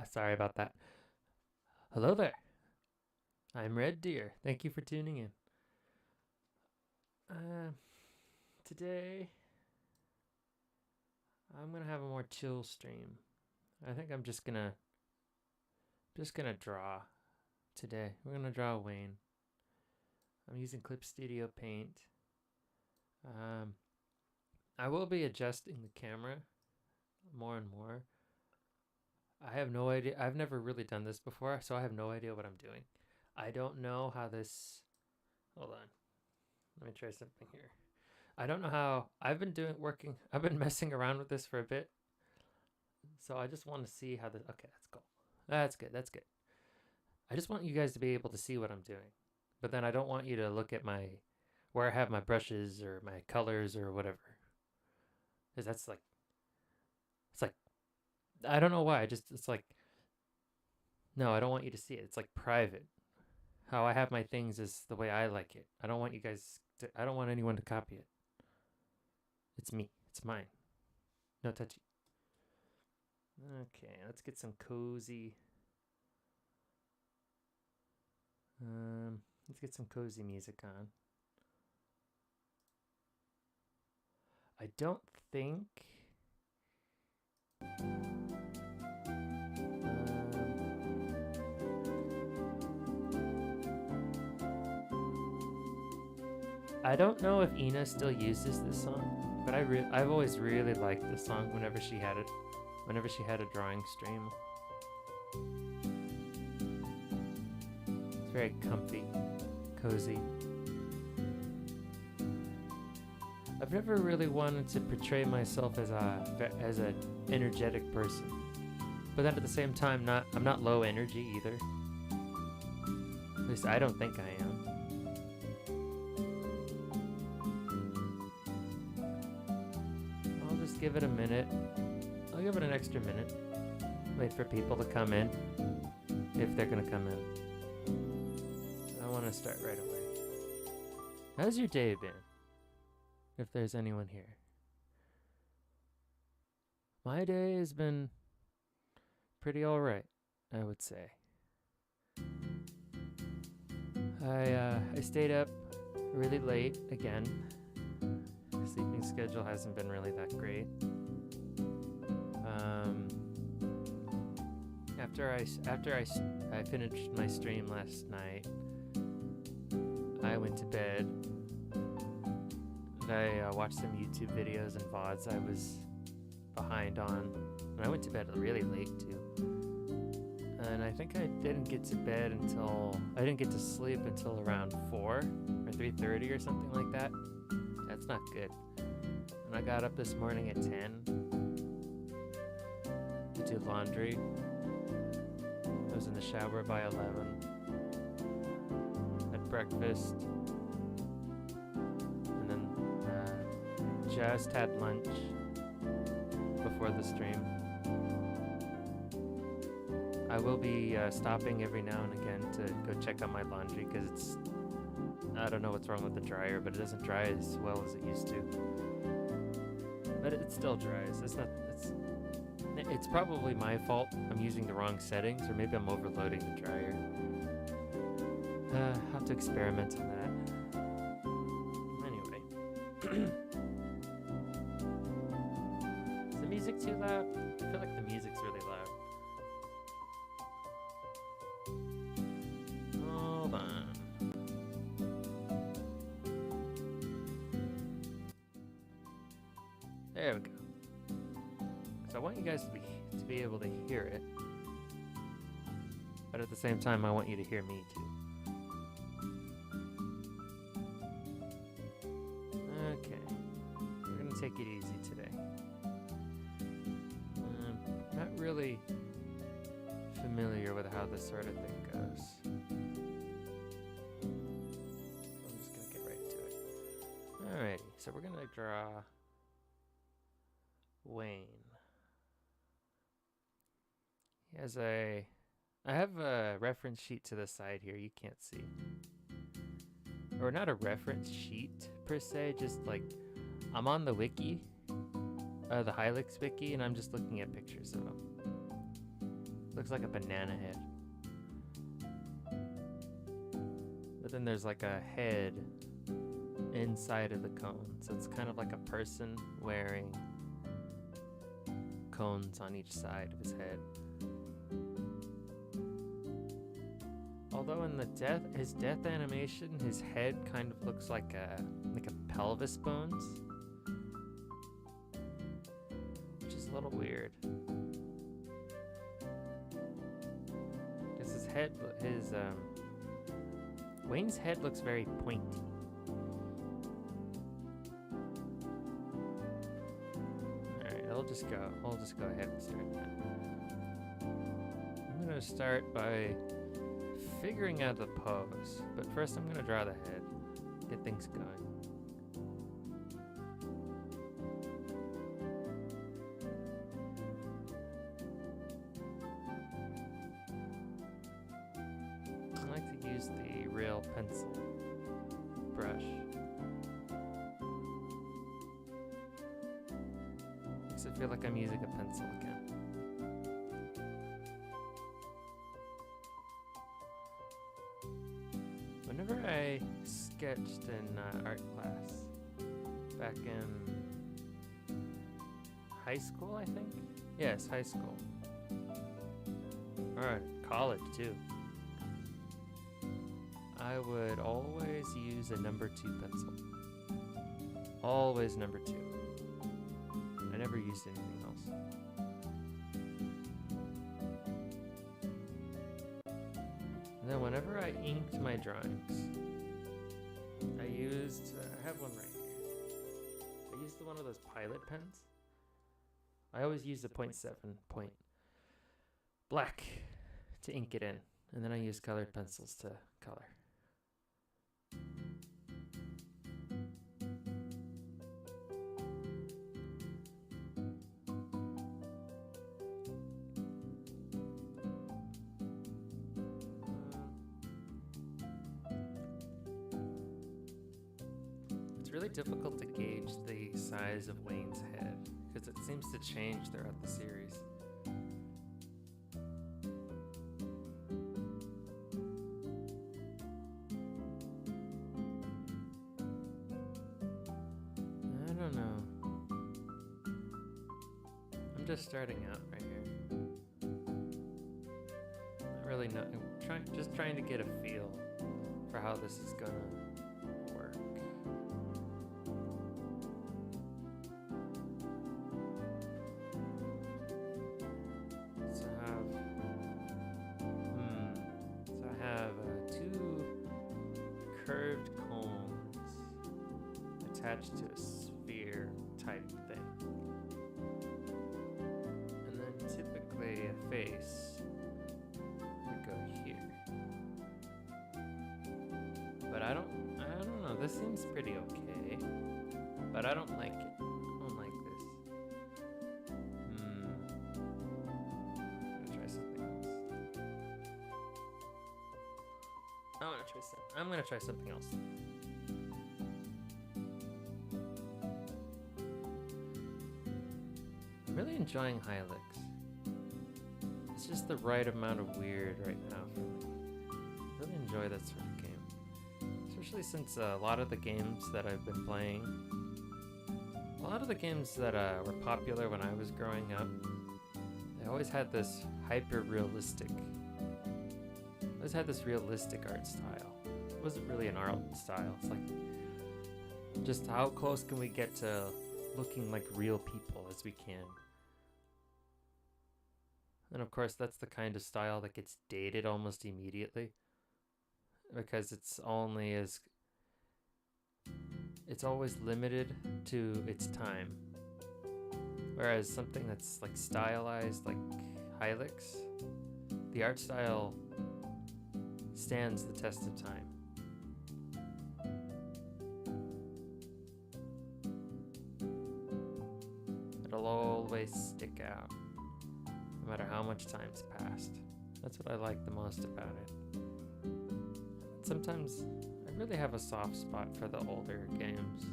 Sorry about that. Hello there. I'm Red Deer. Thank you for tuning in. Uh, Today, I'm gonna have a more chill stream. I think I'm just gonna draw today. We're gonna draw Wayne. I'm using Clip Studio Paint. Um, I will be adjusting the camera more and more. I have no idea. I've never really done this before, so I have no idea what I'm doing. I don't know how this. Hold on. Let me try something here. I don't know how. I've been messing around with this for a bit. So I just want to see how this. Okay, that's cool. That's good. That's good. I just want you guys to be able to see what I'm doing. But then I don't want you to look at where I have my brushes or my colors or whatever. Because it's like, I don't know why. It's like, no, I don't want you to see it. It's like private. How I have my things is the way I like it. I don't want I don't want anyone to copy it. It's me. It's mine. No touchy. Okay, let's get some cozy. Let's get some cozy music on. I don't think. I don't know if Ina still uses this song, but I've always really liked this song whenever she had a drawing stream. It's very comfy, cozy. I've never really wanted to portray myself as a energetic person, but then at the same time, I'm not low energy either. At least I don't think I am. I'll just give it a minute. I'll give it an extra minute. Wait for people to come in, if they're gonna come in. I want to start right away. How's your day been? If there's anyone here. My day has been pretty alright, I would say. I stayed up really late again. Sleeping schedule hasn't been really that great. After I finished my stream last night, I went to bed. I watched some YouTube videos and VODs I was behind on. And I went to bed really late too. And I think I didn't get to sleep until around 4 or 3:30 or something like that. That's not good. And I got up this morning at 10 to do laundry. I was in the shower by 11. Had breakfast. And then just had lunch before the stream. I will be stopping every now and again to go check on my laundry because I don't know what's wrong with the dryer, but it doesn't dry as well as it used to. But it still dries. It's probably my fault. I'm using the wrong settings, or maybe I'm overloading the dryer. I'll have to experiment on that. Anyway. Is the music too loud? I feel like the music's really loud. Hold on. There we go. So I want you guys to be able to hear it, but at the same time, I want you to hear me too. Okay, we're gonna take it easy today. Not really familiar with how this sort of thing goes. So I'm just gonna get right to it. Alrighty, so we're gonna draw Wayne. I have a reference sheet to the side here you can't see. Or not a reference sheet per se, just like I'm on the wiki, the Hylics wiki, and I'm just looking at pictures of them. Looks like a banana head. But then there's like a head inside of the cone. So it's kind of like a person wearing cones on each side of his head. Although in the his death animation, his head kind of looks like a pelvis bones, which is a little weird. Because Wayne's head looks very pointy. Alright, we'll just go ahead and start that. I'm gonna start by figuring out the pose, but first I'm gonna draw the head, get things going. I like to use the real pencil brush. Makes it feel like I'm using a pencil again. Whenever I sketched in art class back in high school, I think? Yes, high school. Or college too. I would always use a number 2 pencil. Always number 2. I never used anything else. And then whenever I inked my drawings, I have one right here. I used one of those Pilot pens. I always use a 0.7 point black to ink it in. And then I use colored pencils to color. It's really difficult to gauge the size of Wayne's head because it seems to change throughout the series. I don't know. I'm just starting out right here. Not really know. Just trying to get a feel for how this is gonna work. So I have 2 curved cones attached to a sphere type thing. And then typically a face would go here. But I don't know, this seems pretty okay. But I don't like it. I don't like this. I'm gonna try something else. I'm gonna try something else. I'm really enjoying Hylics. It's just the right amount of weird right now for me. I really enjoy that sort of game. Especially since a lot of the games that I've been playing, a lot of the games that were popular when I was growing up, they always had this realistic art style. It wasn't really an art style. It's like, just how close can we get to looking like real people as we can? And of course, that's the kind of style that gets dated almost immediately, because it's always limited to its time. Whereas something that's like stylized, like Hylics, the art style stands the test of time. It'll always stick out, no matter how much time's passed. That's what I like the most about it. Sometimes I really have a soft spot for the older games.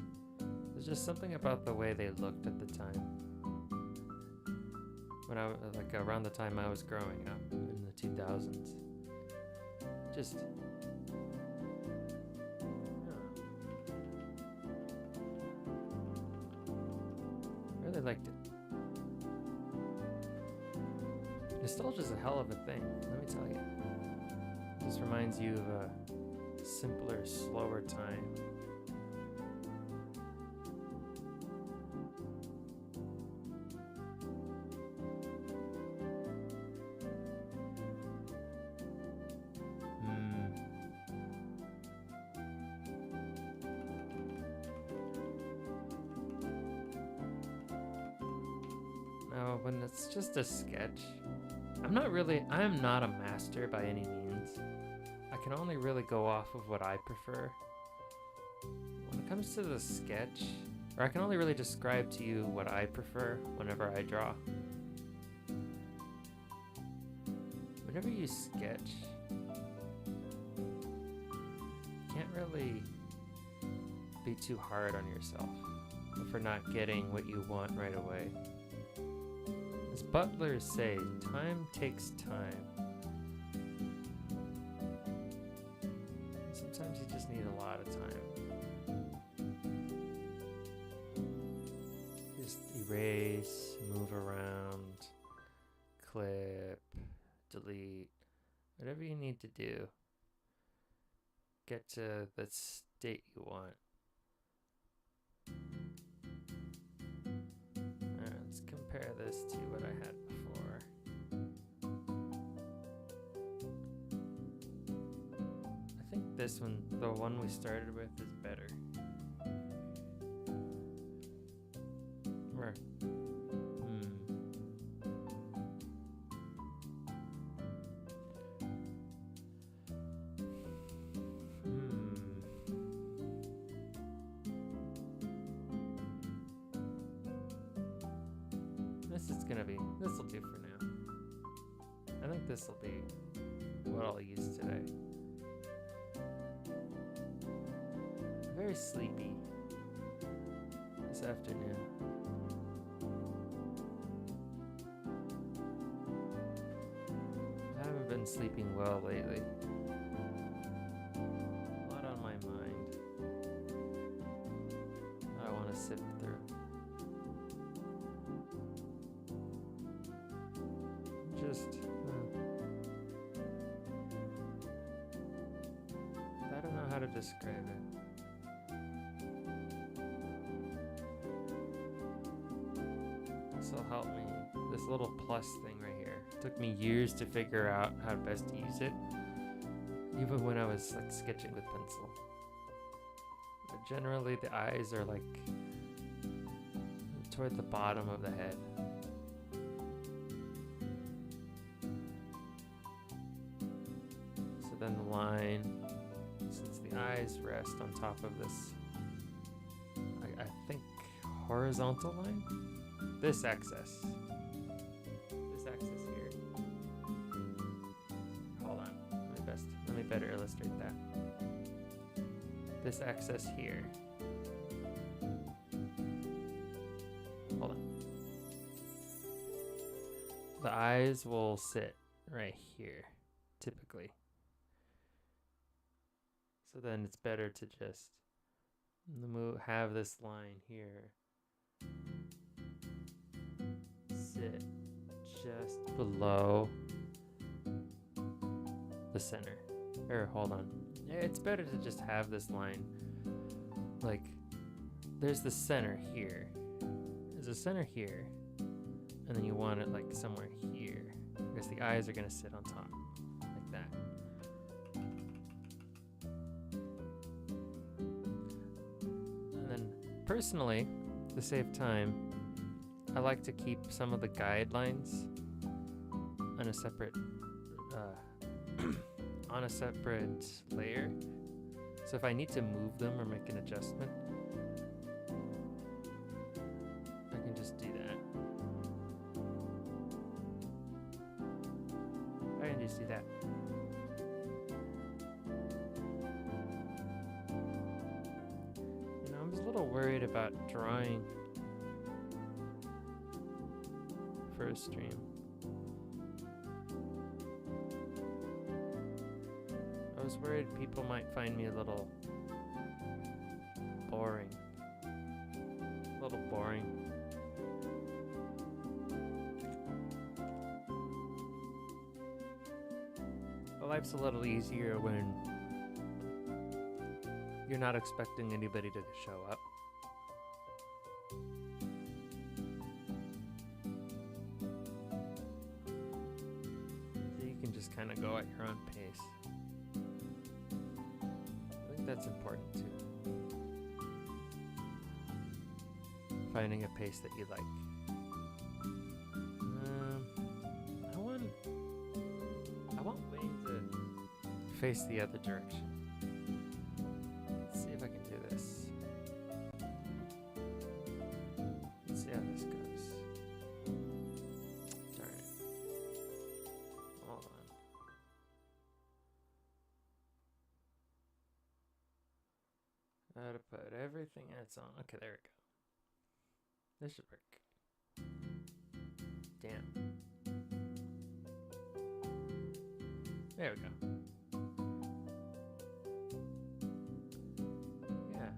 There's just something about the way they looked at the time. when I was like around the time I was growing up in the 2000s. Just really liked it. Nostalgia's a hell of a thing, let me tell you. This reminds you of a simpler, slower time. Now, when it's just a sketch, I'm not a master by any means. I can only really go off of what I prefer. When it comes to the sketch, or I can only really describe to you what I prefer whenever I draw. Whenever you sketch, you can't really be too hard on yourself for not getting what you want right away. As butlers say, time takes time. Sometimes you just need a lot of time. Just erase, move around, clip, delete, whatever you need to do. Get to the state you want. Alright, let's compare this to what I had before. I think this one, the one we started with, is better. Where? This'll do for now. I think this'll be what I'll use today. I'm very sleepy this afternoon. I haven't been sleeping well lately. A lot on my mind that I want to sift through. I don't know how to describe it. This will help me. This little plus thing right here. It took me years to figure out how to best use it, even when I was like sketching with pencil. But generally, the eyes are like toward the bottom of the head. Then the line, since the eyes rest on top of this, I think, horizontal line? This axis here. Hold on, let me better illustrate that. This axis here. Hold on. The eyes will sit right here, typically. So then it's better to just have this line here sit just below the center. Or hold on. It's better to just have this line like there's the center here. There's a center here. And then you want it like somewhere here. Because the eyes are gonna sit on top. Like that. Personally, to save time, I like to keep some of the guidelines on a separate layer. So if I need to move them or make an adjustment, I can just do that. Worried about drawing for a stream. I was worried people might find me a little boring. A little boring. But life's a little easier when you're not expecting anybody to show up. So you can just kind of go at your own pace. I think that's important too. Finding a pace that you like. I want Wayne to face the other direction. Let's see if I can do this. Let's see how this goes. Darn it. Hold on. How to put everything that's on. Okay, there we go. This should work. Damn. There we go. Yeah.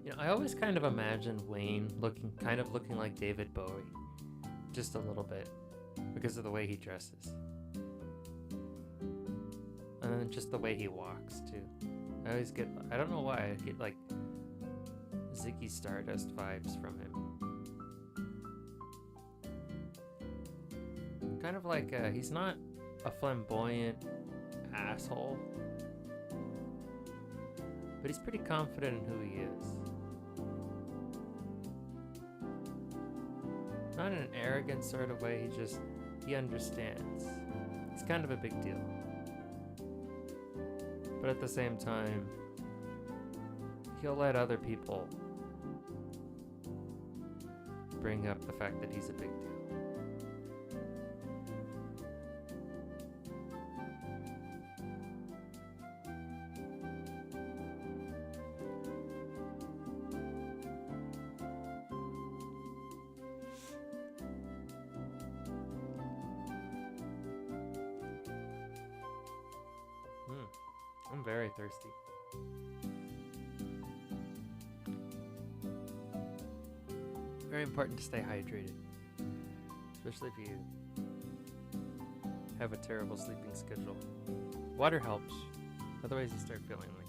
You know, I always kind of imagined Wayne looking like David Bowie. Just a little bit. Because of the way he dresses. And then just the way he walks too. I don't know why, I get like Ziggy Stardust vibes from him. Kind of like, he's not a flamboyant asshole, but he's pretty confident in who he is. Not in an arrogant sort of way, he understands. It's kind of a big deal. But at the same time, he'll let other people bring up the fact that he's a big deal. I'm very thirsty. Very important to stay hydrated, especially if you have a terrible sleeping schedule. Water helps, otherwise you start feeling like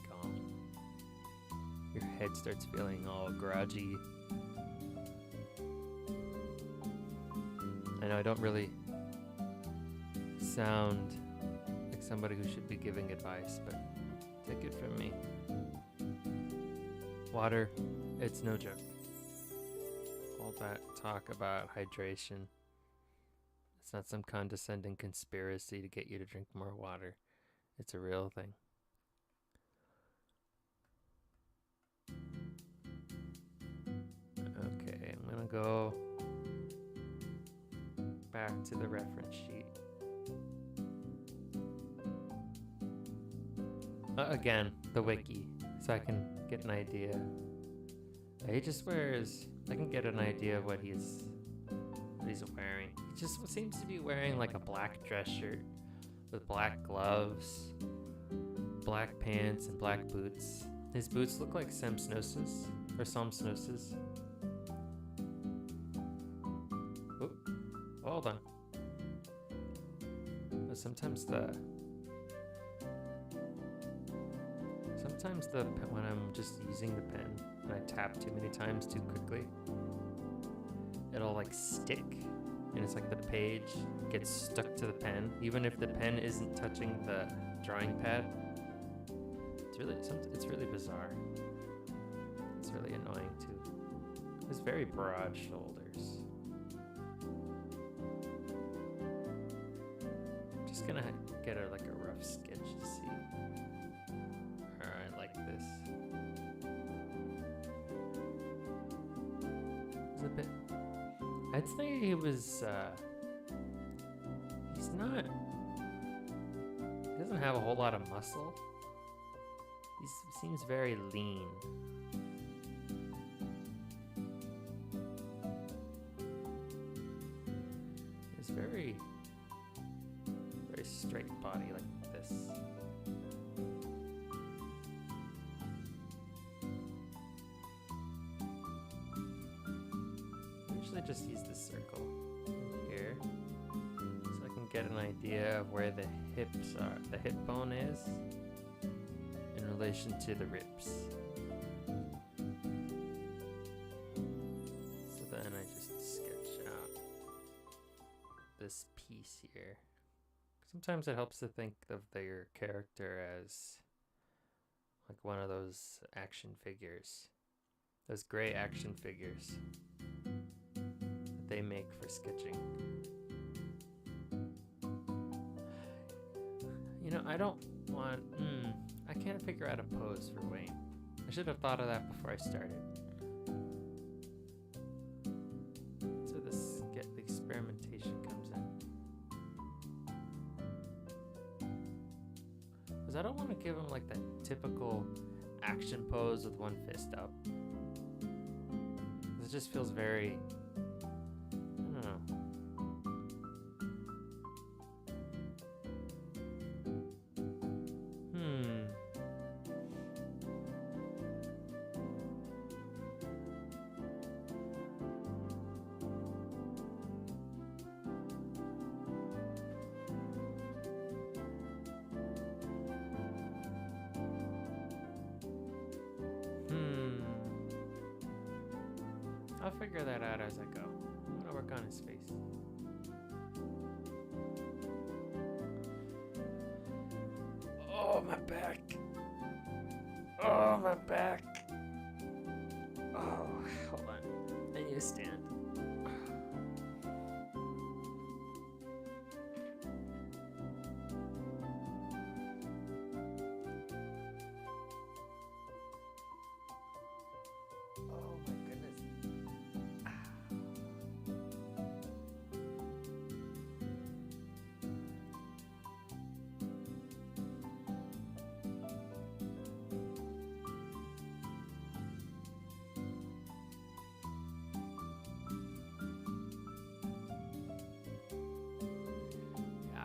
your head starts feeling all groggy. I know I don't really sound like somebody who should be giving advice, but take it from me. Water, it's no joke. All that talk about hydration, it's not some condescending conspiracy to get you to drink more water. It's a real thing. Okay, I'm gonna go back to the reference sheet. Again, the wiki, so I can get an idea. He just wears, I can get an idea of what he's wearing. He just seems to be wearing like a black dress shirt with black gloves, black pants, and black boots. His boots look like Samsnosis, or Samsnosis. Oh, hold on. But sometimes when I'm just using the pen and I tap too many times too quickly, it'll like stick, and it's like the page gets stuck to the pen, even if the pen isn't touching the drawing pad. It's really bizarre. It's really annoying too. He has very broad shoulders. I'm just gonna get a rough sketch to see. Alright, like this. It's a bit. I'd say he was. He's not. He doesn't have a whole lot of muscle. seems very lean. It's very straight body like this. I usually just use this circle here so I can get an idea of where the hips are, the hip bone is in relation to the ribs. So then I just sketch out this piece here. Sometimes it helps to think of your character as like one of those action figures, those gray action figures that they make for sketching. You know, I don't want, I can't figure out a pose for Wayne. I should have thought of that before I started. So the experimentation comes in. Because I don't want to give him like that typical action pose with one fist up. It just feels very, I don't know. I'll figure that out as I go. I'm gonna work on his face. Oh, my back. Oh, my back. Oh, hold on. I need to stand.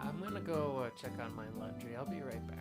I'm gonna go check on my laundry. I'll be right back.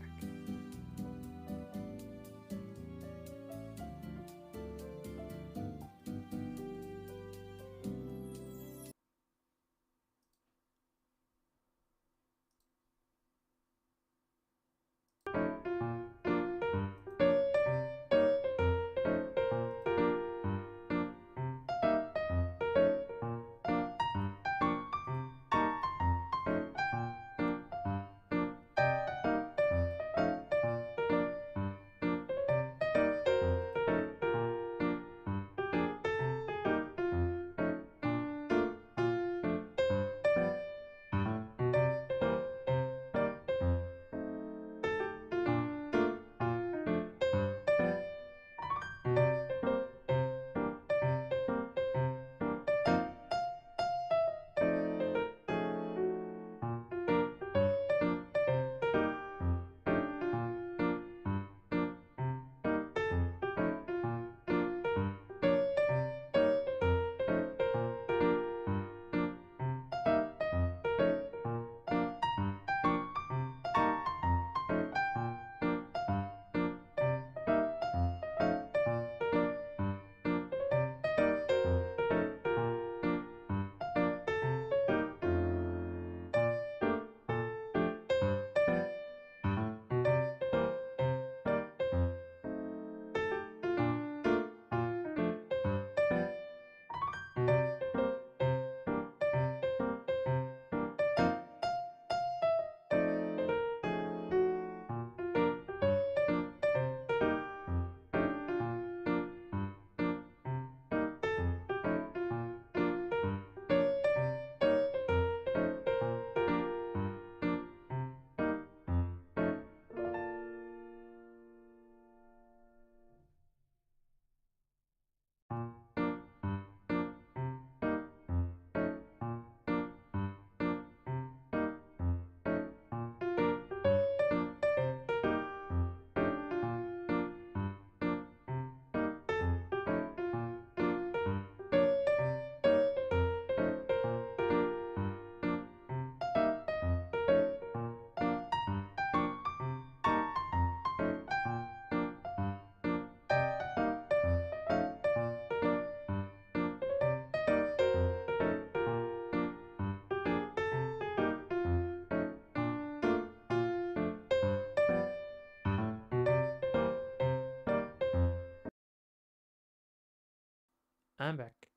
I'm back.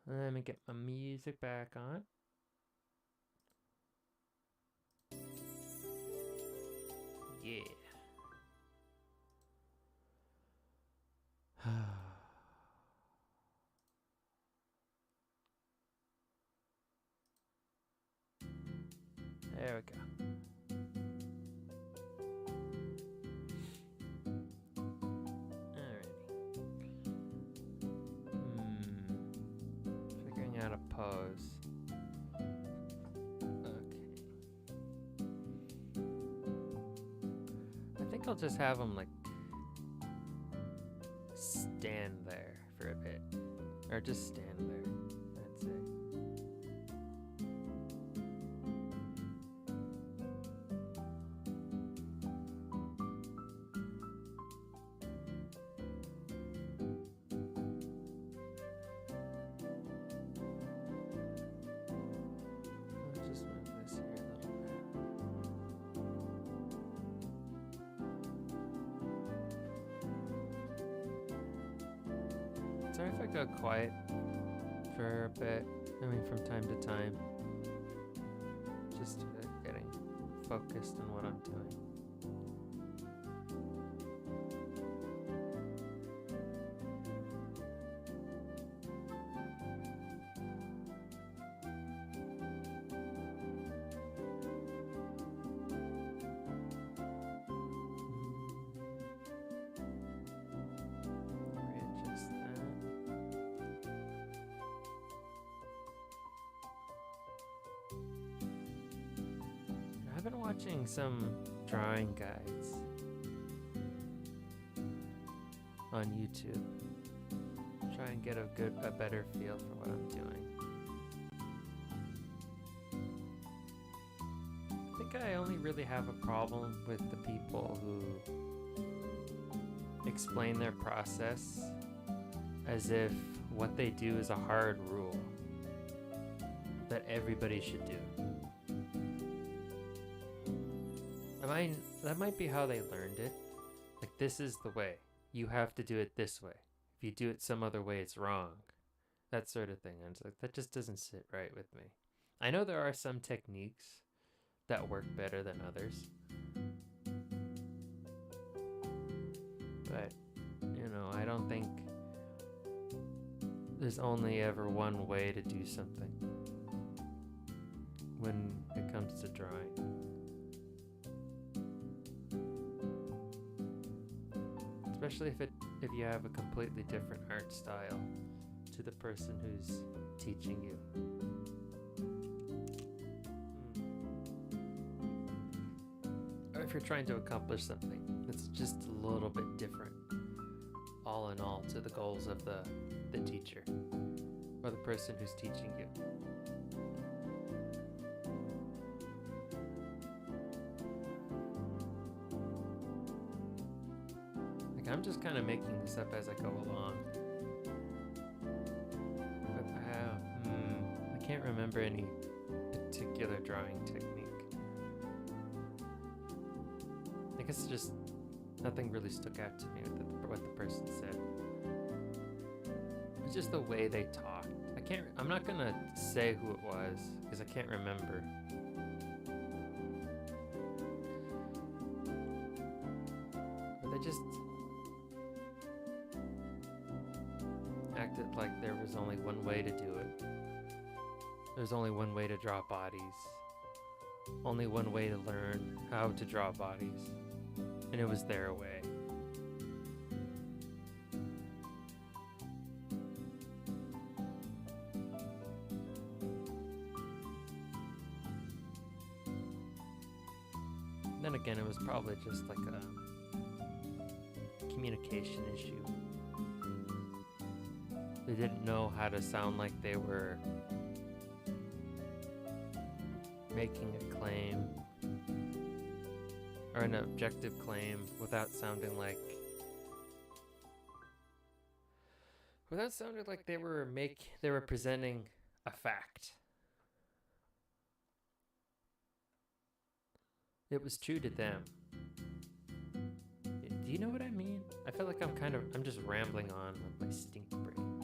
Let me get my music back on. Yeah. There we go. Figuring out a pose. Okay. I think I'll just have him like stand there for a bit. Or just stand there. That's it. I'll just move this here a little bit. Sorry if I go quiet for a bit. I mean, from time to time. Just getting focused on what I'm doing. Readjust that. I've been watching some drawing guides on YouTube. Try and get a better feel for what I'm doing. I think I only really have a problem with the people who explain their process as if what they do is a hard rule that everybody should do. That might be how they learned it. Like, this is the way. You have to do it this way. If you do it some other way, it's wrong. That sort of thing. And it's like, that just doesn't sit right with me. I know there are some techniques that work better than others. But, you know, I don't think there's only ever one way to do something when it comes to drawing. Especially if you have a completely different art style to the person who's teaching you. Or if you're trying to accomplish something that's just a little bit different, all in all, to the goals of the teacher or the person who's teaching you. I'm just kind of making this up as I go along. But I can't remember any particular drawing technique. I guess just nothing really stuck out to me with what the person said. It's just the way they talked. I'm not gonna say who it was because I can't remember. But they just acted like there was only one way to do it. There's only one way to draw bodies. Only one way to learn how to draw bodies. And it was their way. And then again, it was probably just like a communication issue. They didn't know how to sound like they were making a claim or an objective claim without sounding like they were presenting a fact. It was true to them. Do you know what I mean? I feel like I'm just rambling on with my stink brain.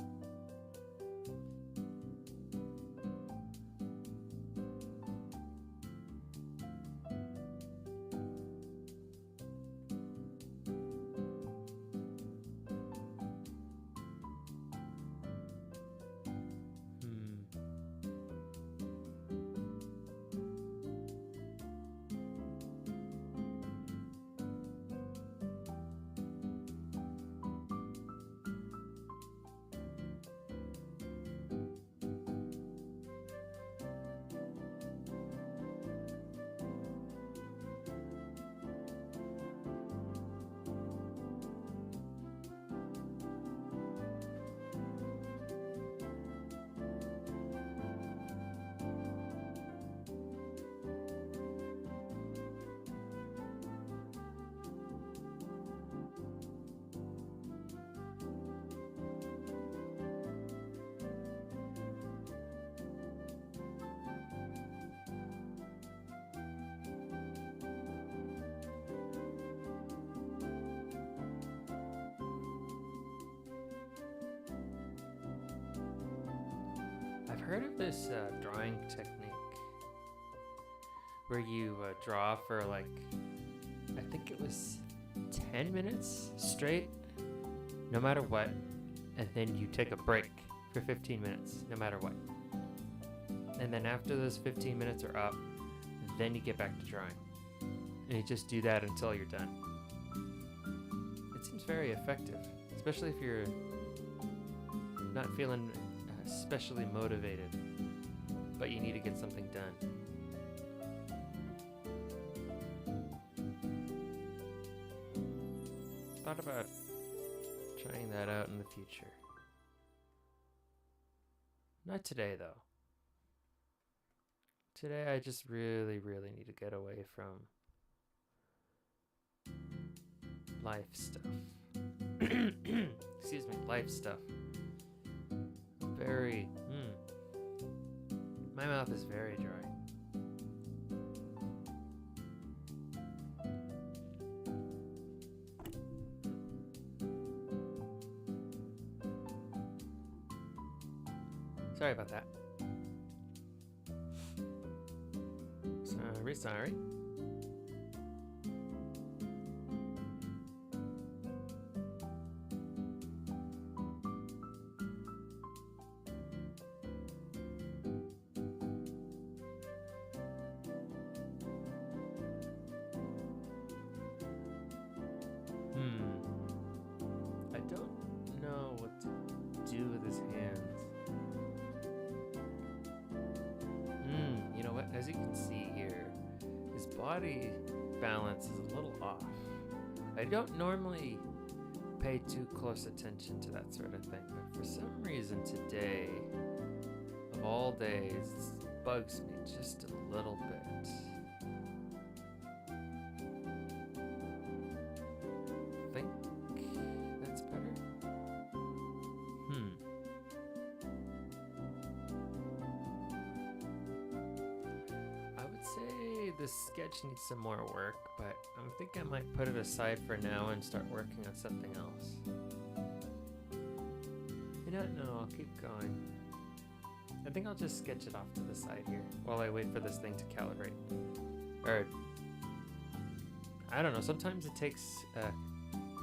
I've heard of this drawing technique where you draw for like, I think it was 10 minutes straight, no matter what, and then you take a break for 15 minutes, no matter what. And then after those 15 minutes are up, then you get back to drawing. And you just do that until you're done. It seems very effective, especially if you're not feeling especially motivated, but you need to get something done. Thought about trying that out in the future. Not today, though. Today I just really need to get away from life stuff. Excuse me, life stuff. My mouth is very dry. Sorry about that. Sorry. I don't know what to do with his hands. You know what? As you can see here, his body balance is a little off. I don't normally pay too close attention to that sort of thing, but for some reason today, of all days, it bugs me just a little bit. Think that's better? I would say this sketch needs some more work, but I think I might put it aside for now and start working on something else. You know what? No, I'll keep going. I think I'll just sketch it off to the side here while I wait for this thing to calibrate. Or, I don't know, sometimes it takes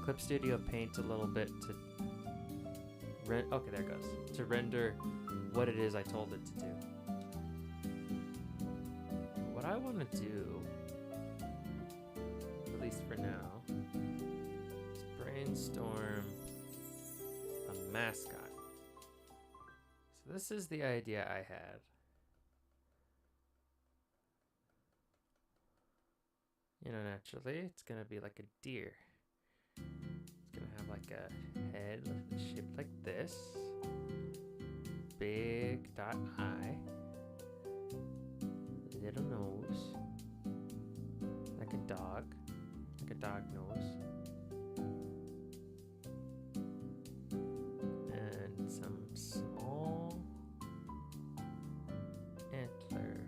Clip Studio Paint a little bit to okay, there it goes. To render what it is I told it to do. What I want to do, at least for now, is brainstorm a mascot. So this is the idea I had. You know, naturally, it's going to be like a deer. It's going to have like a head shaped like this. Big dot eye. Little nose. Like a dog nose. And some small antler.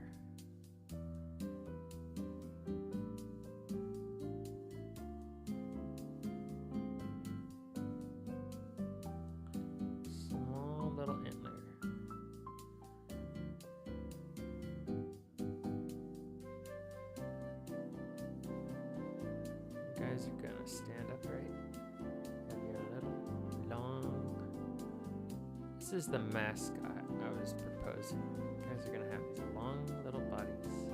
guys are gonna stand upright. Have your little long. This is the mascot I was proposing. You guys are gonna have these long little bodies,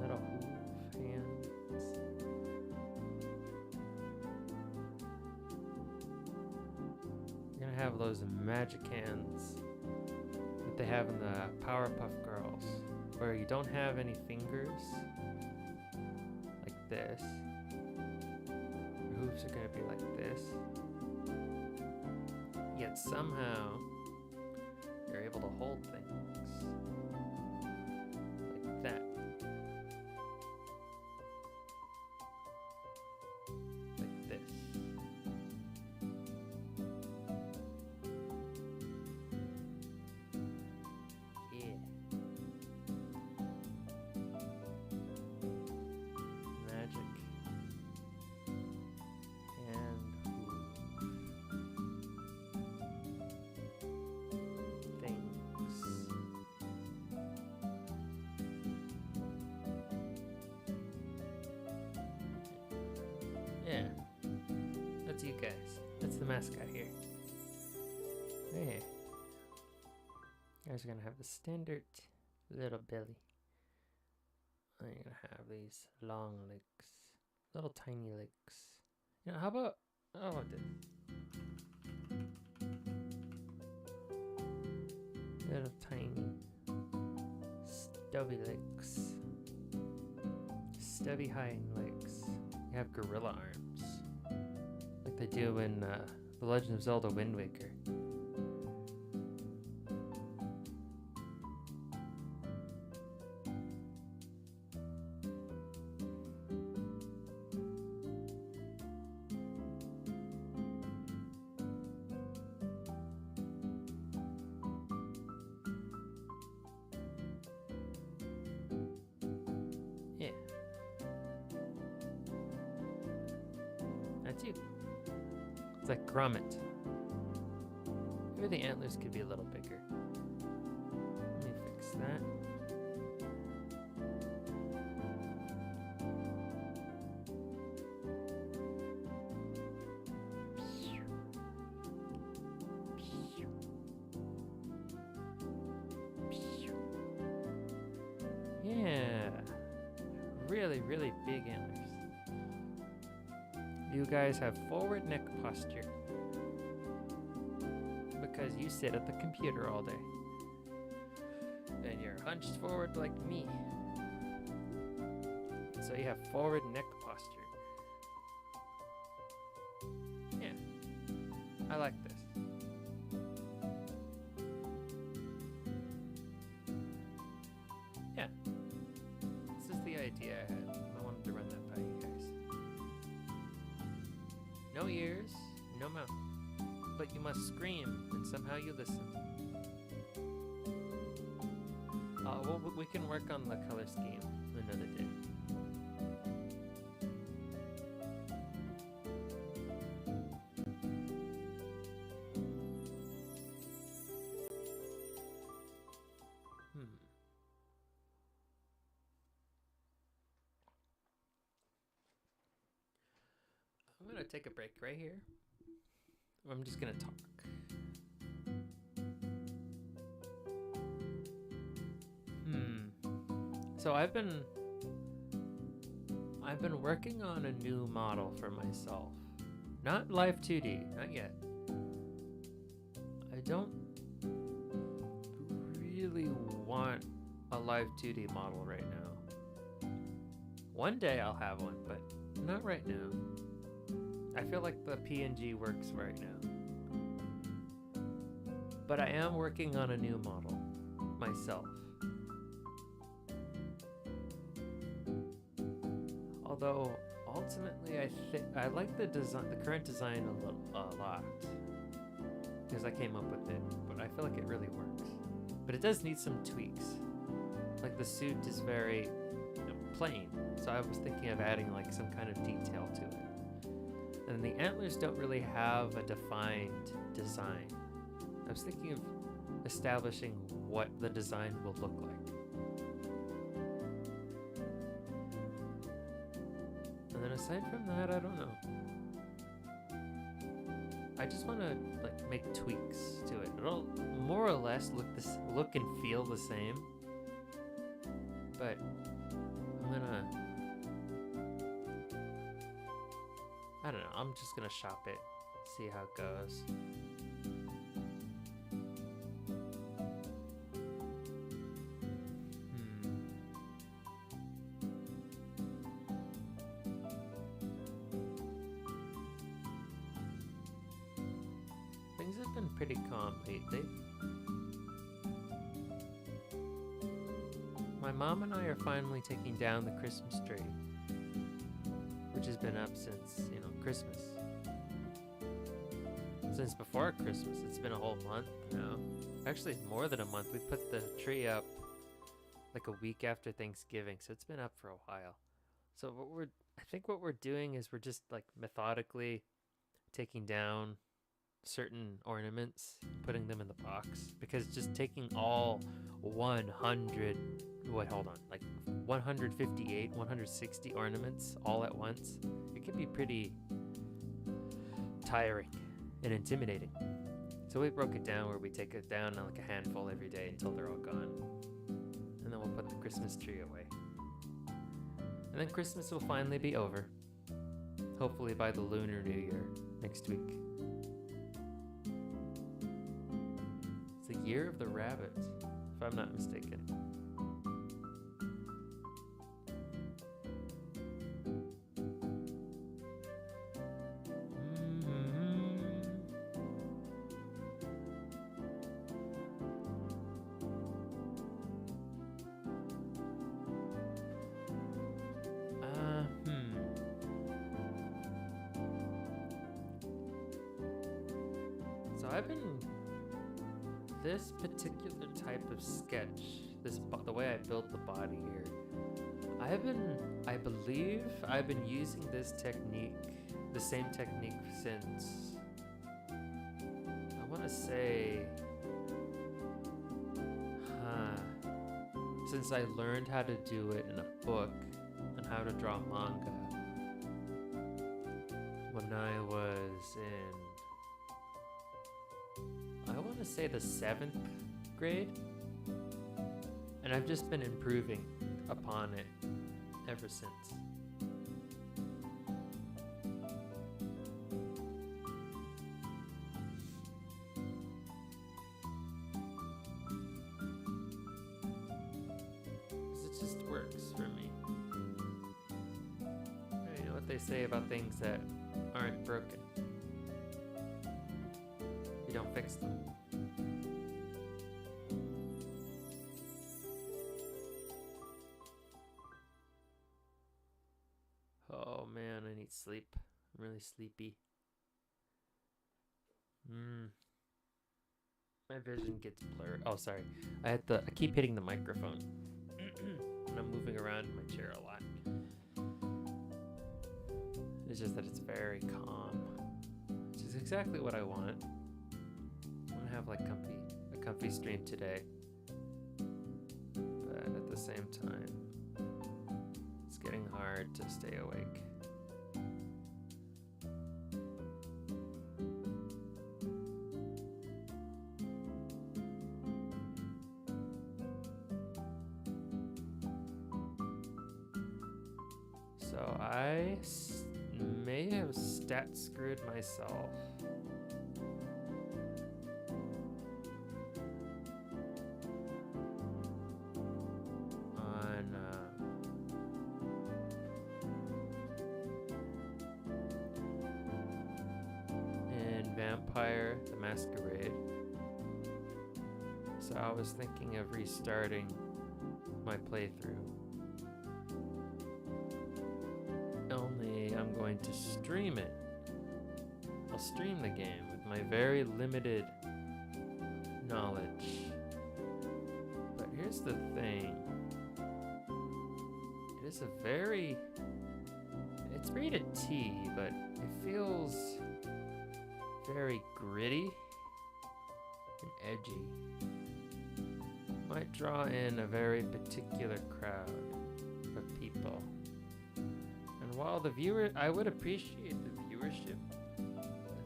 little hoof hands. You're gonna have those magic hands that they have in the Powerpuff Girls, where you don't have any fingers, like this. Your hoofs are gonna be like this. Yet somehow, you're able to hold things like that. Like this. Yeah. Magic. And things. Yeah. That's you guys. That's the mascot here. Yeah. You guys are gonna have the standard little belly. And you're gonna have these long legs. Little tiny legs. You know, how about this? Little tiny stubby legs. Stubby hind legs. You have gorilla arms. Like they do in The Legend of Zelda Wind Waker. Yeah. That's you. It's like Gromit. Maybe the antlers could be a little bigger. Let me fix that. Yeah. Really, really big antlers. You guys have forward neck posture because you sit at the computer all day and you're hunched forward like me, so you have forward neck posture. Yeah, I like this. Yeah, this is the idea I had. I wanted to run that by you guys. No ears, no mouth, but you must scream, and somehow you listen. Well, we can work on the color scheme another day. I'm gonna take a break right here. I'm just gonna talk. So I've been working on a new model for myself. Not live 2D, not yet. I don't really want a live 2D model right now. One day I'll have one, but not right now. I feel like the PNG works right now. But I am working on a new model myself. Although ultimately I like the current design a lot, because I came up with it, but I feel like it really works. But it does need some tweaks. Like the suit is very plain, so I was thinking of adding like some kind of detail to it. And the antlers don't really have a defined design. I was thinking of establishing what the design will look like. And then aside from that, I don't know. I just want to like make tweaks to it. It'll more or less look and feel the same, but I'm gonna, I don't know, I'm just gonna shop it, see how it goes. Things have been pretty calm lately. My mom and I are finally taking down the Christmas tree, which has been up since, you know, Christmas. Since before Christmas. It's been a whole month now. Actually, more than a month. We put the tree up like a week after Thanksgiving, so it's been up for a while. So I think what we're doing is we're just like methodically taking down certain ornaments, putting them in the box, because just taking all 158, 160 ornaments all at once, it can be pretty tiring and intimidating. So we broke it down where we take it down like a handful every day until they're all gone, and then we'll put the Christmas tree away, and then Christmas will finally be over, hopefully by the Lunar New Year next week. The year of the rabbit, if I'm not mistaken. So I've been this particular type of sketch, the way I built the body here, I believe I've been using this technique, the same technique since, I want to say, since I learned how to do it in a book and how to draw manga when I was in, I want to say the 7th grade, and I've just been improving upon it ever since. It just works for me. You know what they say about things that aren't broken? You don't fix them. Oh man, I need sleep. I'm really sleepy. My vision gets blurred. Oh, sorry. I keep hitting the microphone. And I'm moving around in my chair a lot. It's just that it's very calm, which is exactly what I want. I want to have like a comfy stream today, but at the same time, it's getting hard to stay awake. So I may have stat screwed myself. Vampire the Masquerade. So I was thinking of restarting my playthrough. Only I'm going to stream it. I'll stream the game with my very limited knowledge. But here's the thing. It's rated T, but it feels very gritty and edgy. Might draw in a very particular crowd of people. And while I would appreciate the viewership,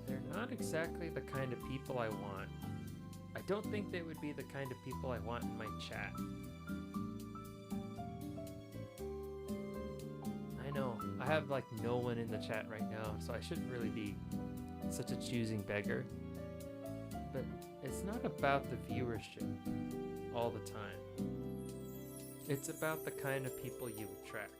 they're not exactly the kind of people I want. I don't think they would be the kind of people I want in my chat. I know, I have like no one in the chat right now, so I shouldn't really be such a choosing beggar. But it's not about the viewership all the time. It's about the kind of people you attract.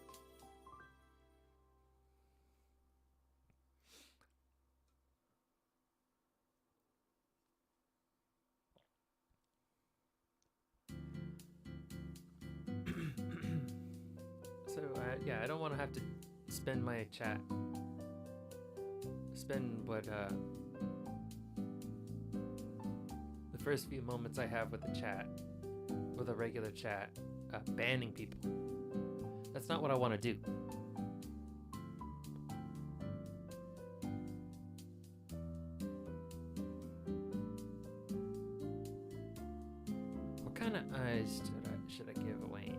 So yeah, I don't want to have to spend my chat, what the first few moments I have with the chat, with a regular chat, banning people. That's not what I want to do. What kind of eyes should I give Wayne?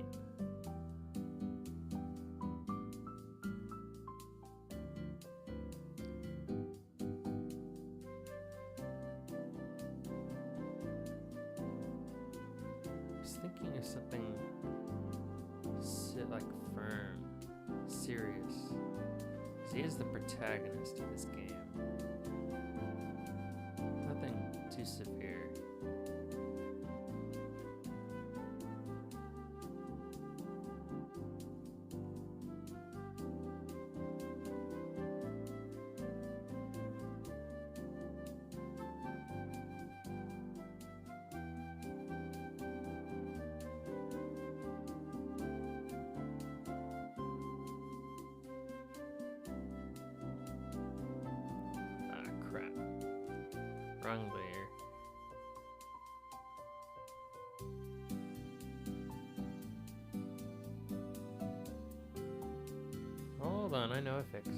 Thinking of something like firm, serious. He is the protagonist of this game. Nothing too severe. Wrong layer. Hold on, I know a fix.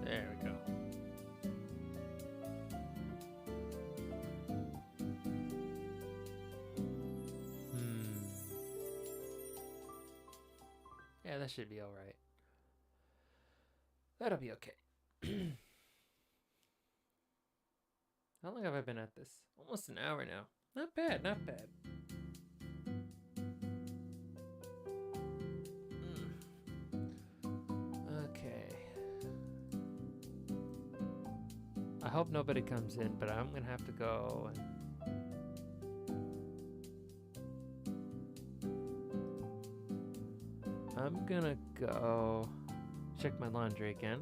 There we go. Yeah, that should be all right. That'll be okay. How long have I been at this? Almost an hour now. Not bad, not bad. Okay. I hope nobody comes in, but I'm gonna have to go and I'm gonna go check my laundry again.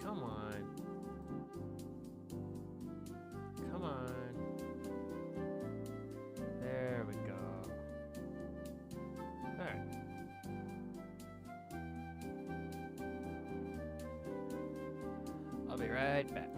Come on. Come on. There we go. Alright. I'll be right back.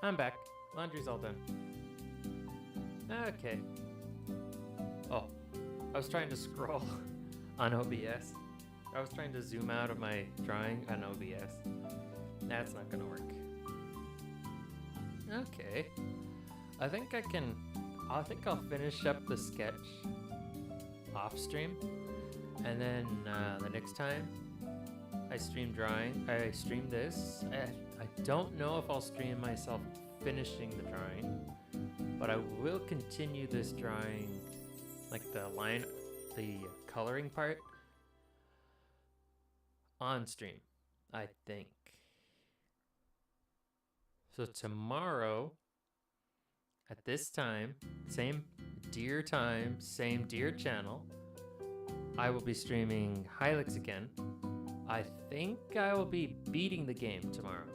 I'm back. Laundry's all done. Okay. Oh, I was trying to scroll on OBS. I was trying to zoom out of my drawing on OBS. That's not gonna work. Okay. I think I'll finish up the sketch off stream, and then the next time I stream this. I don't know if I'll stream myself finishing the drawing, but I will continue this drawing, like the coloring part, on stream, I think. So tomorrow, at this time, same Deere time, same Deere channel, I will be streaming Hylics again. I think I will be beating the game tomorrow.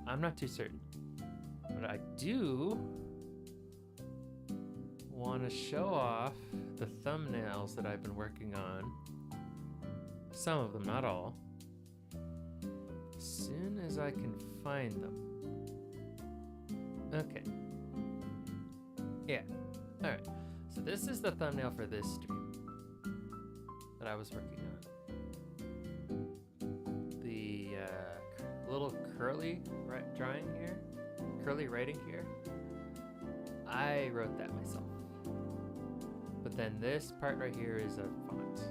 I'm not too certain. But I do want to show off the thumbnails that I've been working on. Some of them, not all. As soon as I can find them. Okay. Yeah. Alright. So this is the thumbnail for this stream that I was working on. The little curly drawing here, curly writing here, I wrote that myself. But then this part right here is a font,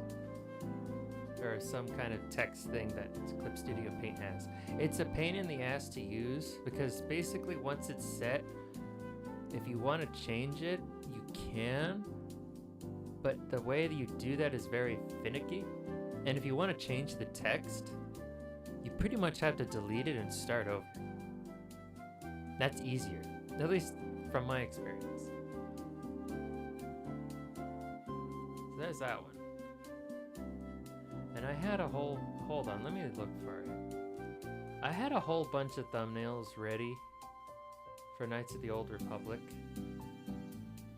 or some kind of text thing that Clip Studio Paint has. It's a pain in the ass to use because basically once it's set, if you want to change it, you can, but the way that you do that is very finicky. And if you want to change the text, you pretty much have to delete it and start over. That's easier, at least from my experience. So there's that one. And I had a whole, hold on, let me look for it. I had a whole bunch of thumbnails ready for Knights of the Old Republic.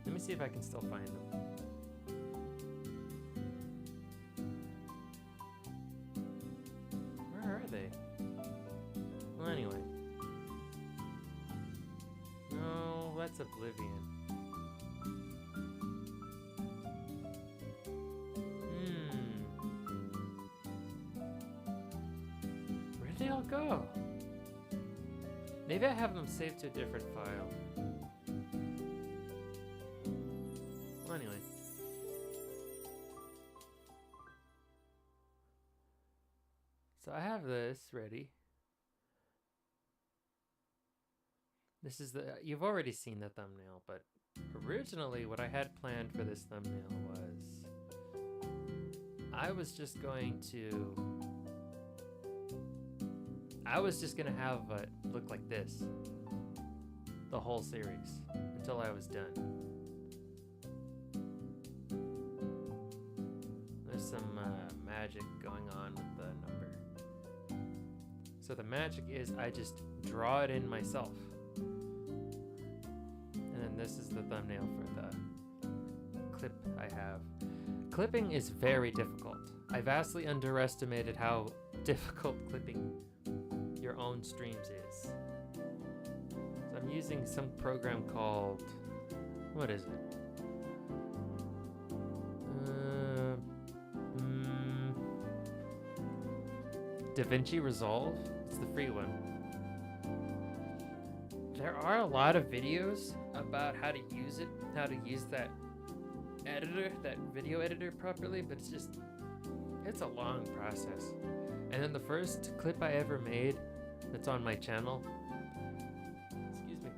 Let me see if I can still find them. Where are they? Well, anyway. No, that's Oblivion. Where'd they all go? Maybe I have them saved to a different file. Well, anyway. So I have this ready. This is you've already seen the thumbnail, but originally what I had planned for this thumbnail was I was just going to have it look like this the whole series until I was done. There's some magic going on with the number. So the magic is I just draw it in myself. And then this is the thumbnail for the clip I have. Clipping is very difficult. I vastly underestimated how difficult clipping your own streams is. So I'm using some program called, what is it? DaVinci Resolve. It's the free one. There are a lot of videos about how to use it, how to use that editor, that video editor properly, but it's a long process. And then the first clip I ever made that's on my channel, excuse me,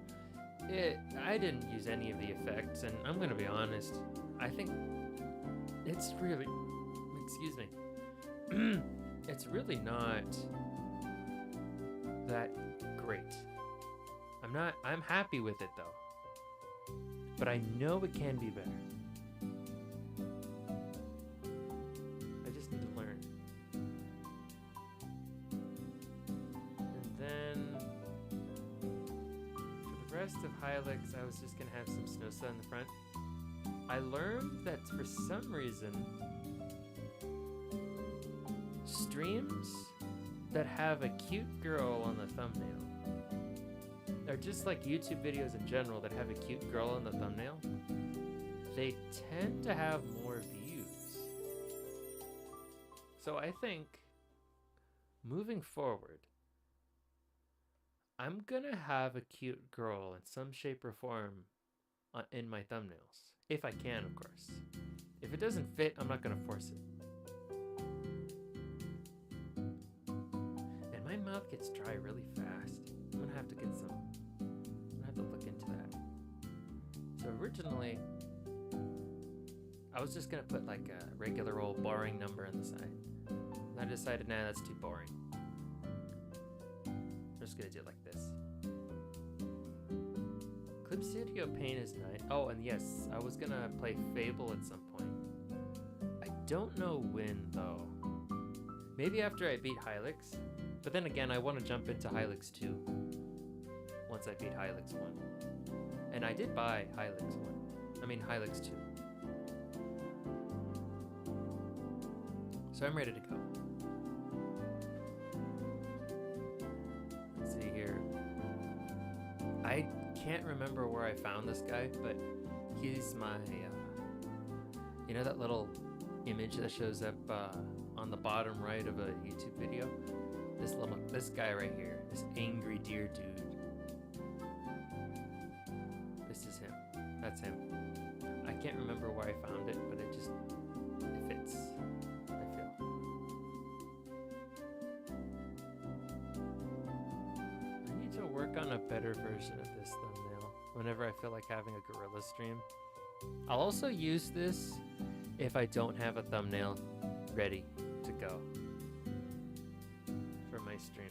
I didn't use any of the effects, and I'm gonna be honest, I think it's really, excuse me, it's really not that great. I'm happy with it though, but I know it can be better. I just need to learn. And then for the rest of Hylics, I was just gonna have some snow sun in the front. I learned that for some reason, streams that have a cute girl on the thumbnail or just like YouTube videos in general that have a cute girl in the thumbnail, they tend to have more views. So I think moving forward, I'm gonna have a cute girl in some shape or form in my thumbnails. If I can, of course. If it doesn't fit, I'm not gonna force it. And my mouth gets dry really fast. I'm gonna have to get some, I'm gonna have to look into that. So originally, I was just gonna put like a regular old boring number on the side. And I decided, nah, that's too boring. I'm just gonna do it like this. Clip Studio Paint is nice. Oh, and yes, I was gonna play Fable at some point. I don't know when though. Maybe after I beat Hylics. But then again, I want to jump into Hylics 2 once I beat Hylics 1. And I did buy Hylics 1. I mean Hylics 2. So I'm ready to go. Let's see here. I can't remember where I found this guy, but he's my, you know that little image that shows up on the bottom right of a YouTube video? This guy right here, this angry deer dude. This is him. That's him. I can't remember where I found it, but it fits. I feel. I need to work on a better version of this thumbnail whenever I feel like having a gorilla stream. I'll also use this if I don't have a thumbnail ready to go for my stream.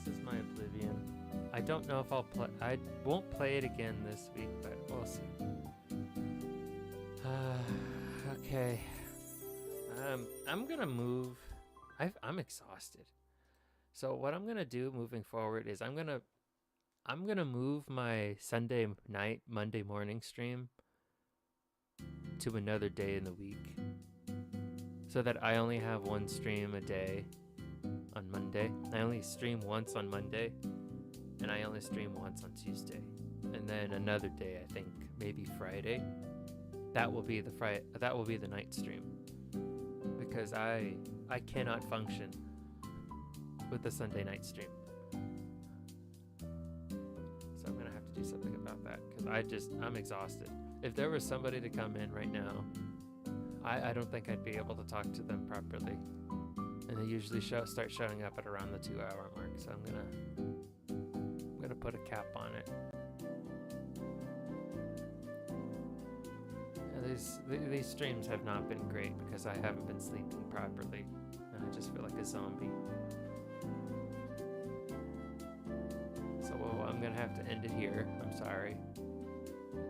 This is my Oblivion. I don't know if I'll play. I won't play it again this week, but we'll see. Okay. I'm gonna move. I'm exhausted. So what I'm gonna do moving forward is I'm gonna move my Sunday night, Monday morning stream to another day in the week, so that I only have one stream a day on Monday. I only stream once on Monday, and I only stream once on Tuesday, and then another day, I think maybe Friday. That will be the night stream, because I cannot function with the Sunday night stream. So I'm gonna have to do something about that, because I'm exhausted. If there was somebody to come in right now, I don't think I'd be able to talk to them properly. And they usually start showing up at around the 2-hour mark. So I'm gonna put a cap on it. These streams have not been great because I haven't been sleeping properly, and I just feel like a zombie. So I'm gonna have to end it here. I'm sorry.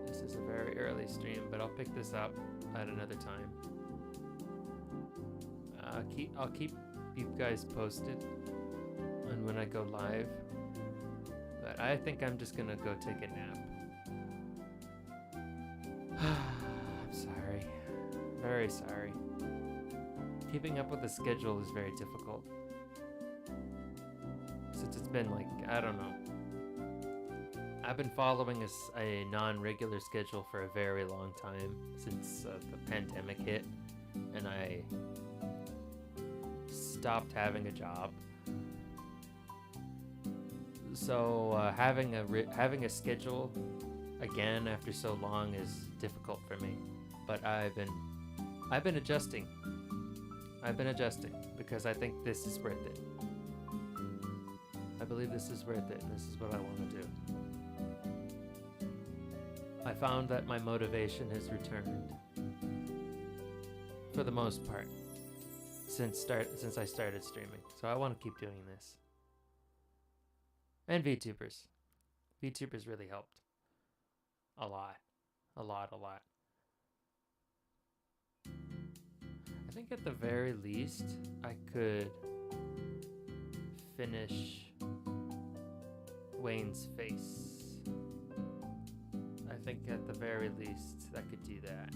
This is a very early stream, but I'll pick this up at another time. I'll keep you guys posted on when I go live, but I think I'm just gonna go take a nap. Very sorry. Keeping up with the schedule is very difficult. Since it's been like, I don't know. I've been following a non-regular schedule for a very long time, since the pandemic hit, and I stopped having a job. So having a schedule again after so long is difficult for me. But I've been adjusting. I've been adjusting because I think this is worth it. I believe this is worth it, and this is what I want to do. I found that my motivation has returned for the most part since I started streaming. So I want to keep doing this. And VTubers. VTubers really helped. A lot. I think at the very least, I could finish Wayne's face. I think at the very least that could do that.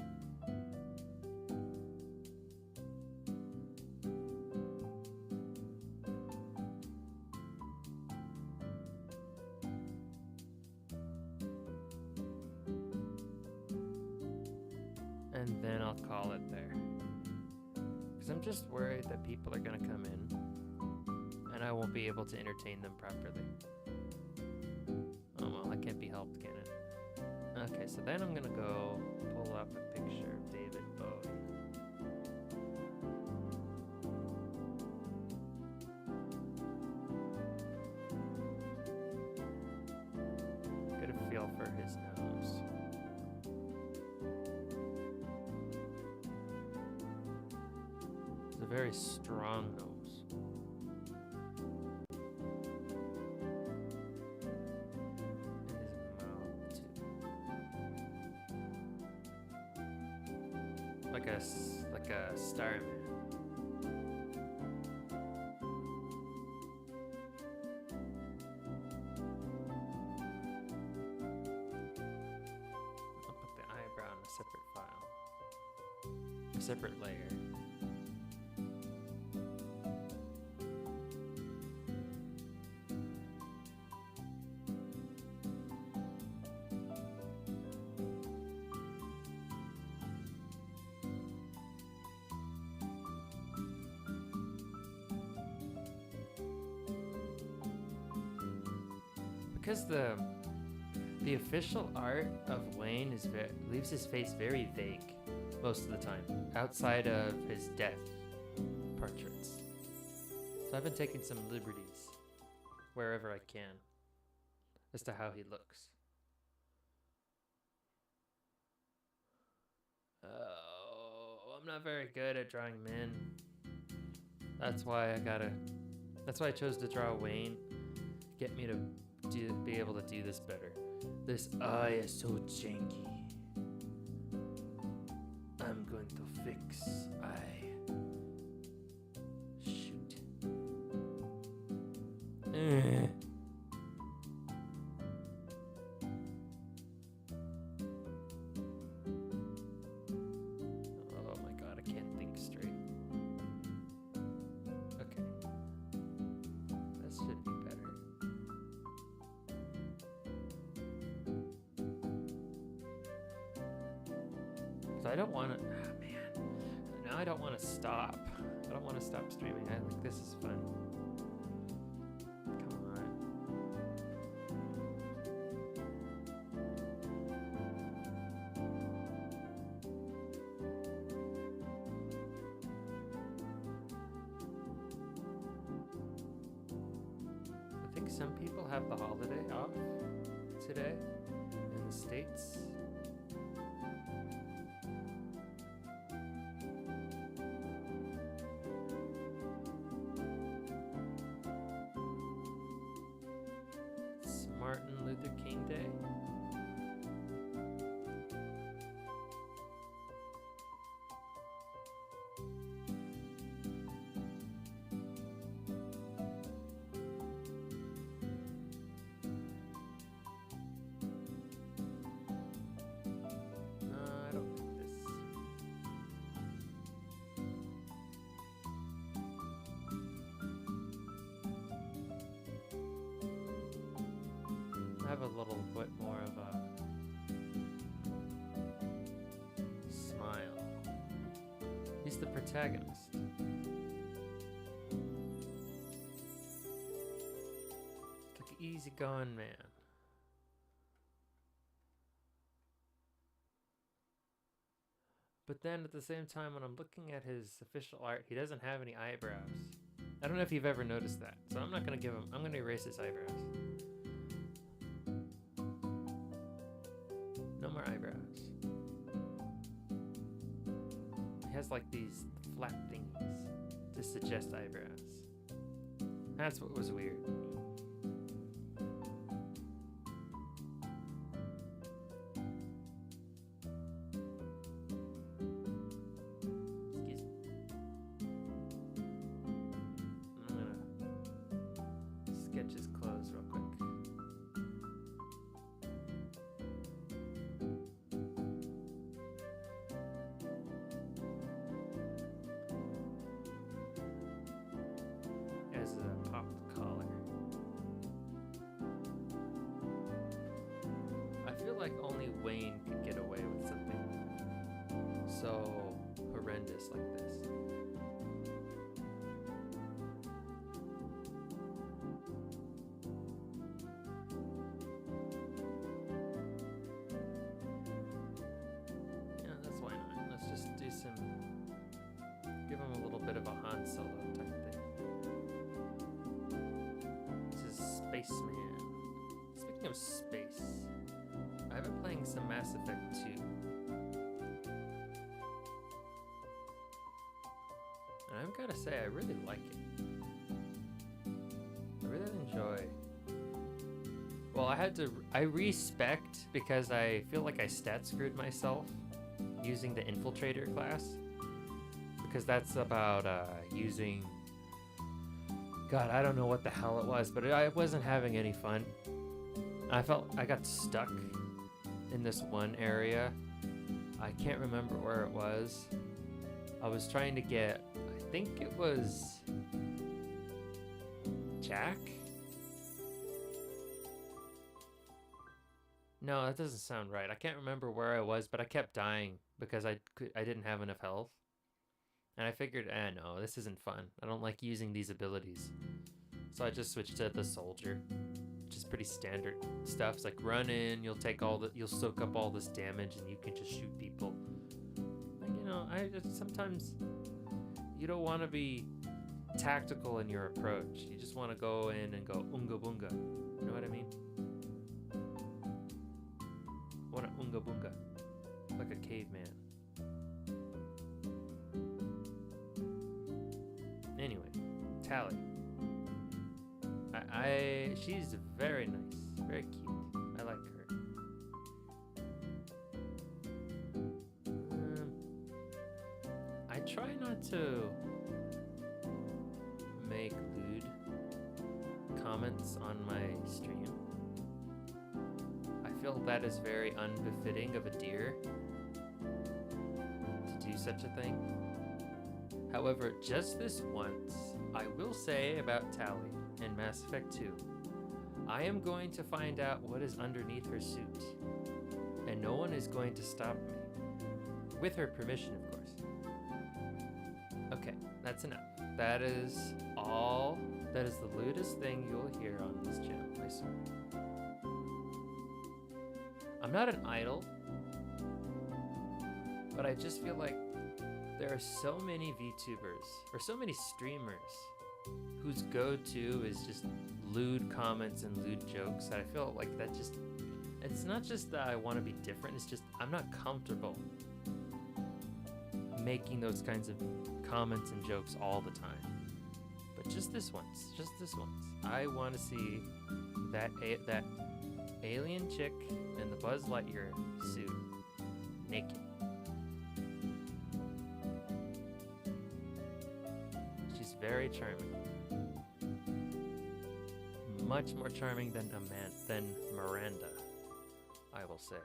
And then I'll call it there. Because I'm just worried that people are going to come in and I won't be able to entertain them properly. Oh well, that can't be helped, can it? Okay, so then I'm going to go pull up a picture of David Bowie. Get a feel for his nose. It's a very strong nose. And his mouth too. Like a starman. I'll put the eyebrow in a separate file. A separate layer. Because the official art of Wayne is leaves his face very vague most of the time, outside of his death portraits. So I've been taking some liberties wherever I can as to how he looks. Oh, I'm not very good at drawing men. That's why I chose to draw Wayne. Get me to be able to do this better. This eye is so janky. I'm going to fix eye. Shoot. Oh my god, I can't think straight. Okay. That should be better. I don't want to, man, now I don't want to stop. I don't want to stop streaming. This is fun. Come on. I think some people have the holiday off today in the States. Martin Luther King Day. I don't think this. Have a little bit more of a smile. He's the protagonist. Like an easygoing man. But then at the same time, when I'm looking at his official art, he doesn't have any eyebrows. I don't know if you've ever noticed that. So I'm not going to give him, I'm going to erase his eyebrows. No more eyebrows. He has like these flat thingies to suggest eyebrows. That's what was weird. Excuse me. I'm gonna sketch his clothes real quick. like only Wayne could get away with something so horrendous like this. Yeah, that's why not. Let's just do some, give him a little bit of a Han Solo type thing. This is Spaceman. Speaking of space, I've been playing some Mass Effect 2. And I've got to say, I really like it. I really enjoy. Well, I respect because I feel like I stat screwed myself using the Infiltrator class. Because that's about using, God, I don't know what the hell it was, but I wasn't having any fun. I felt I got stuck in this one area. I can't remember where it was. I was trying to get, I think it was Jack? No, that doesn't sound right. I can't remember where I was, but I kept dying because I didn't have enough health. And I figured, no, this isn't fun. I don't like using these abilities. So I just switched to the soldier, which is pretty standard stuff. It's like run in, you'll soak up all this damage and you can just shoot people. Like, you know, sometimes you don't want to be tactical in your approach. You just want to go in and go unga bunga. You know what I mean? Want to unga bunga, like a caveman. Anyway, Tally. She's very nice, very cute. I like her. I try not to make lewd comments on my stream. I feel that is very unbefitting of a deer to do such a thing. However, just this once, I will say about Tally in Mass Effect 2, I am going to find out what is underneath her suit, and no one is going to stop me. With her permission, of course. Okay, that's enough. That is all. That is the lewdest thing you'll hear on this channel, I swear. I'm not an idol, but I just feel like there are so many VTubers, or so many streamers, whose go-to is just lewd comments and lewd jokes that I feel like that just, it's not just that I want to be different, it's just I'm not comfortable making those kinds of comments and jokes all the time. But just this once, I want to see that alien chick in the Buzz Lightyear suit naked. She's very charming. Much more charming than Miranda, I will say.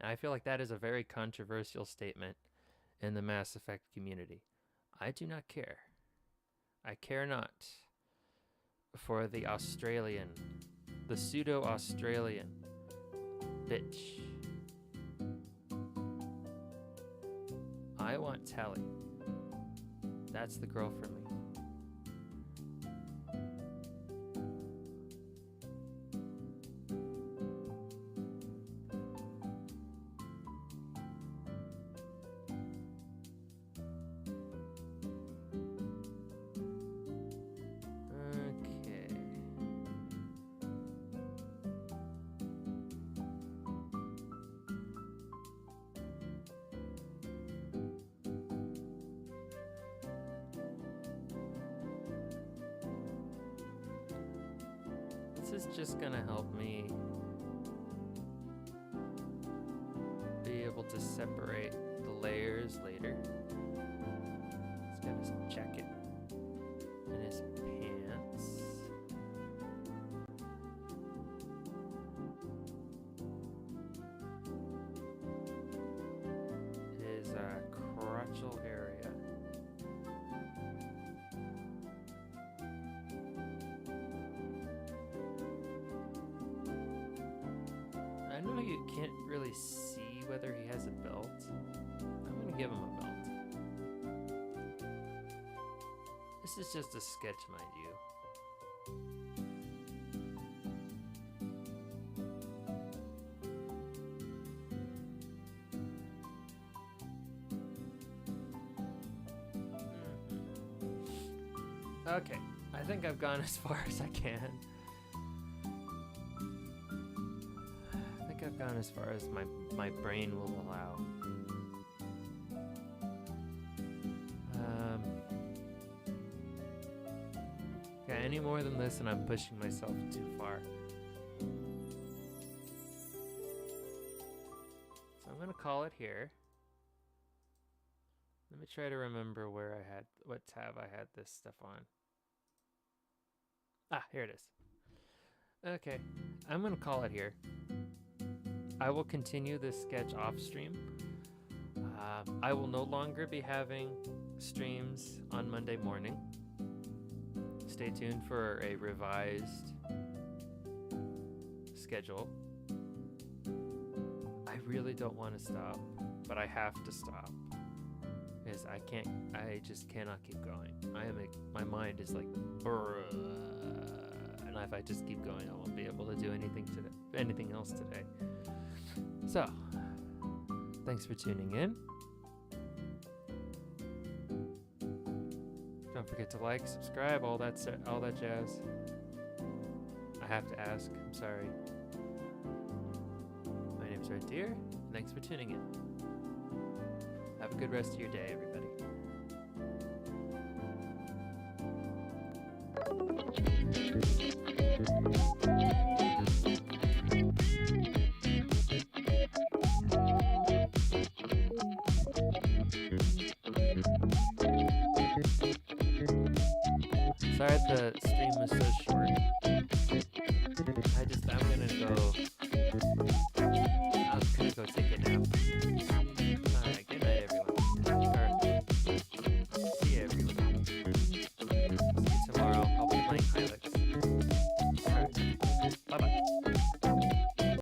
And I feel like that is a very controversial statement in the Mass Effect community. I do not care. I care not for the pseudo-Australian bitch. I want Tally. That's the girl for me. This is just gonna help me be able to separate the layers later. He's got his jacket and his pants. His crotchal area. you can't really see whether he has a belt. I'm gonna give him a belt. This is just a sketch, mind you. Okay, I think I've gone as far as I can. I think I've gone as far as my brain will allow. Yeah, any more than this and I'm pushing myself too far. So I'm gonna call it here. Let me try to remember where I had, what tab I had this stuff on. Ah, here it is. Okay, I'm gonna call it here. I will continue this sketch off stream. I will no longer be having streams on Monday morning. Stay tuned for a revised schedule. I really don't want to stop, but I have to stop. Because I just cannot keep going. My mind is like, and if I just keep going, I won't be able to do anything else today. So, thanks for tuning in. Don't forget to like, subscribe, all that jazz. I have to ask. I'm sorry. My name's Deere. Thanks for tuning in. Have a good rest of your day, everybody. Sorry the stream was so short.